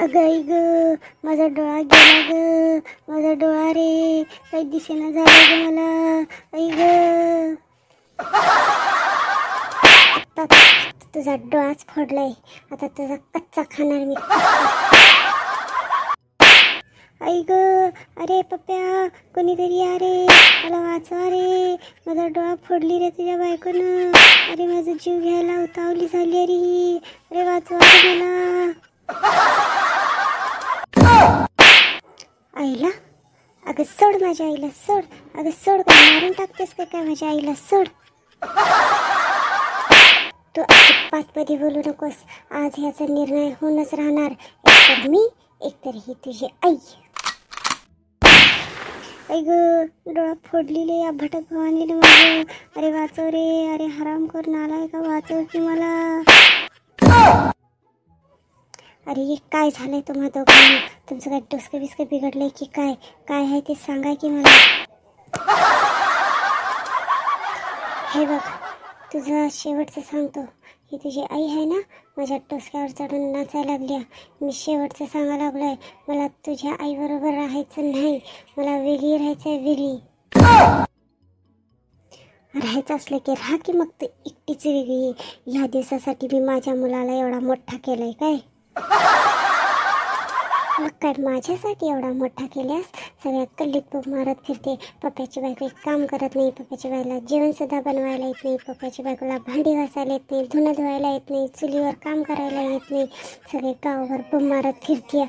अगं आई ग, माझा डोळा गेला ग, माझा डोळा रे, काही दिसेना झालं ग मला. आई ग, आता तुझा डोळाच फोडलाय, आता तुझा कच्चा खाणार मी. आई ग, अरे पप्प्या, कोणीतरी या रे, मला वाचवा रे, माझा डोळा फोडली रे तुझ्या बायकोनं. अरे माझा जीव घ्यायला उतावली झाली रे, अरे वाचवा रे मला. आईला, अगं सोड माझ्या आईला, सोड. अगं सोड, काय मारून टाकतेस का काय माझ्या आईला, सोड. तू अजिबात बोलू नकोस, आज ह्याचा निर्णय होऊनच राहणार. एकतर मी, एकतर ही तुझी आई. आई ग, डोळा फोडलेले या भटक भवानीले माझं. अरे वाचव रे, अरे हराम करून आलाय का, वाचव की मला. अरे काय झालंय तुम्हा दोघांना, तुमचं काय डोसकं बिस्कं बिघडलंय की काय, काय आहे ते सांगा की मला. हे बघ, तुझं शेवटचं सांगतो, ही तुझी आई आहे ना, माझ्या डोसक्यावर चढून नाचायला लागली. मी शेवटचं सांगायला लागलोय, मला तुझ्या आईबरोबर राहायचं नाही, मला वेगळी राहायचं आहे, वेगळी. राहायचं असलं की राहा की मग तू एकटीच वेगळी. ह्या दिवसासाठी मी माझ्या मुलाला एवढा मोठा केलाय काय, मग काय माझ्यासाठी एवढा मोठा केल्यास. सगळ्या कल्लीत मारत फिरते, पप्प्याची बायको एक काम करत नाही, पप्प्याची बायला जेवणसुद्धा बनवायला येत नाही, पप्प्याची बायकोला भांडी घासायला येत नाही, धुणं धुवायला येत नाही, चुलीवर काम करायला येत नाही, सगळे गावभर बम मारत फिरते.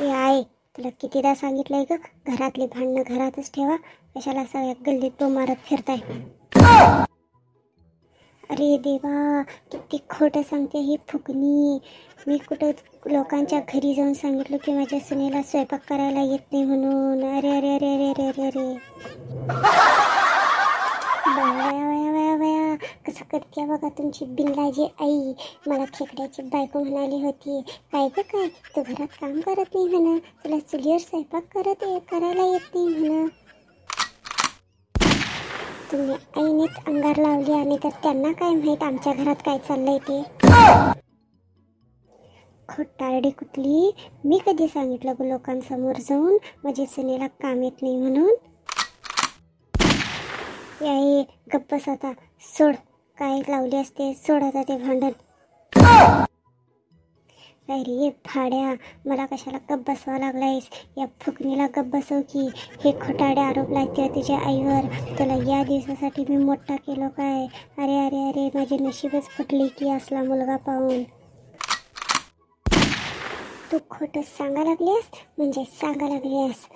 आहे, तुला कितीदा सांगितलंय ग, घरातली भांडणं घरातच ठेवा, कशाला सगळ्या गल्लीत बम मारत फिरताय. अरे देवा, किती खोटं सांगते ही फुकणी. मी कुठं लोकांच्या घरी जाऊन सांगितलं की माझ्या सुनेला स्वयंपाक करायला येत नाही म्हणून. अरे अरे अरे अरे अरे अरे अरे, वया कसं करते बघा तुमची बिनलाजी आई. मला खेकड्याची बायको म्हणाली होती, काय ग काय, तू घरात काम करत नाही म्हणा, तुला चुलीवर स्वयंपाक करायला येत नाही म्हणा. तुम्ही आईनेच अंगार लावली, आणि तर त्यांना काय माहित आमच्या घरात काय चाललंय ते. खोटारडी कुठली, मी कधी सांगितलं ग लोकांसमोर जाऊन माझ्या सुनेला काम येत नाही म्हणून. याई गप्प बस आता, सोड, काय लावली असते, सोड आता ते भांडण. अरे भाड्या, मला कशाला गप्प बसवा लागलायस, या फुकणीला गप्प बसव की. हे खोटाडे आरोप लावते तुझ्या आईवर, तुला या दिवसासाठी मी मोठा केलो काय. अरे अरे अरे, माझी नशीबच फुटली की असला मुलगा पाहून. तू खोटं सांगा लागलीस म्हणजे सांगा लागलीस,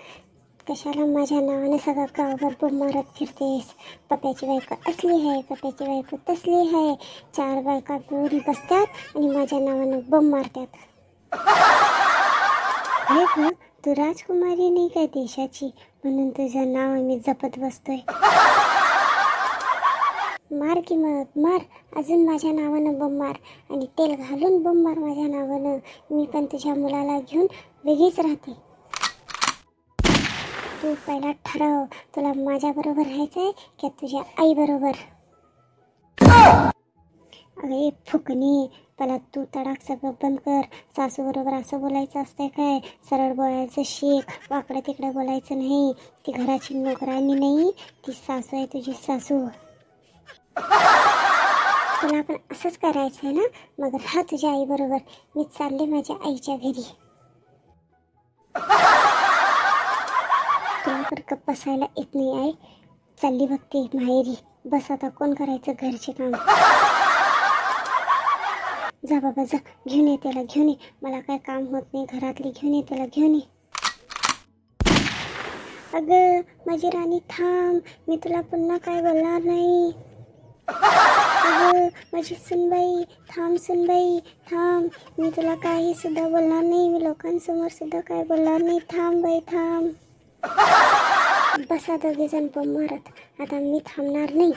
कशाला माझ्या नावाने सगळं गावभर बम मारत फिरतेस. पप्प्याची बायको असली आहे, पप्प्याची बायको तसली आहे, 4 बायका मिळून बसतात आणि माझ्या नावानं बम मारतात. हे ग, तू राजकुमारी नाही काय देशाची, म्हणून तुझं नाव मी जपत बसतोय. मार की मग मार, अजून माझ्या नावानं बम मार, आणि तेल घालून बम मार माझ्या नावानं. मी पण तुझ्या मुलाला घेऊन वेगळीच राहते. तू पहिला ठरव, तुला माझ्याबरोबर राहायचं आहे की तुझ्या आईबरोबर. अरे फुकणी, पहिला तू तडाक सगळं बंद कर. सासूबरोबर असं बोलायचं असतंय काय, सरळ बोलायचं शिक, वाकडं तिकडं बोलायचं नाही. ती घराची नोकरानी नाही, ती सासू आहे तुझी सासू. तुला पण असंच करायचं आहे ना, मग राहा तुझ्या आईबरोबर. मी चालले माझ्या आईच्या घरी. तुला तर गप्प बसायला येत नाही आहे, चालली बघते माहेरी. बस आता, कोण करायचं घरचे काम. जा बाबा जा, घेऊन ये त्याला, घेऊन ये, मला काय काम होत नाही घरातली, घेऊन ये त्याला, घेऊन ये. अगं माझी राणी थांब, मी तुला पुन्हा काय बोलणार नाही. अगं माझी सुनबाई थांब, सुनबाई थांब, मी तुला काही सुद्धा बोलणार नाही, मी लोकांसमोर सुद्धा काय बोलणार नाही. थांब बाई थांब. बसा दोघे जण बम मारत, आता मी थांबणार नाही.